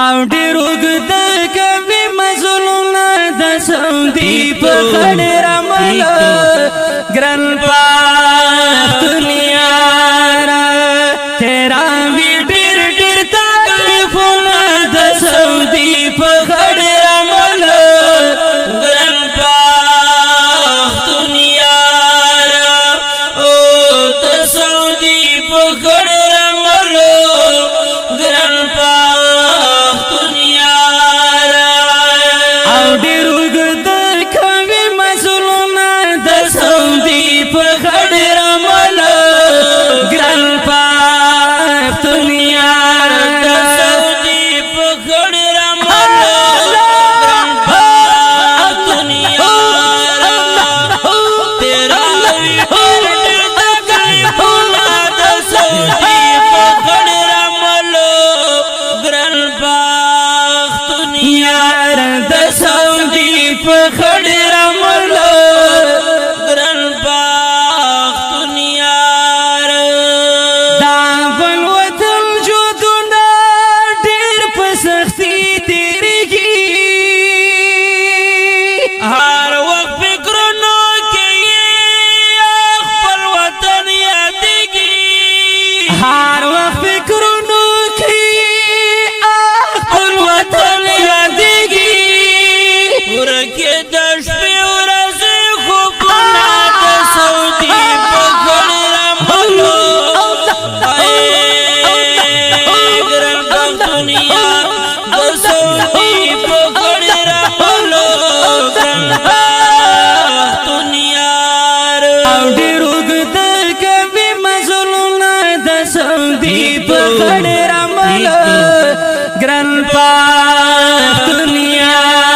او ډېر اوږد کوي مزلونه د سعودي په خړې رمل ګران پښتون یاره تیراوي ډېر ډېر تکلیفونه د سعودي په خړې رمل ګران پښتون یاره او د سعودي په خړې رمل ګران پښتون یاره او ډېر اوږد کوي مزلونه د سعودي په خړې رمل ګران پښتون یاره د سعودي په خړې رمل ګران پښتون یاره تیراوي ډېر ډېر تکلیفونه د سعودي په خړې رمل ګران پښتون یاره د سعودي په خړې رمل ګران پښتون یاره دا بل وطن ژوندونه ډېر په سختي تېرېږي هر وخت فکرونو کې خپل وطن یادېږي هر وخت فکرونو کې خپل وطن یادېږي ورکې د شپې ورځې خوبونه د سعودي په خړې رمل ګران پښتون یاره د سعودي په خړې رمل ګران پښتون یاره او ډېر اوږد کوي مزلونه د سعودي په خړې رمل ګران پښتون یاره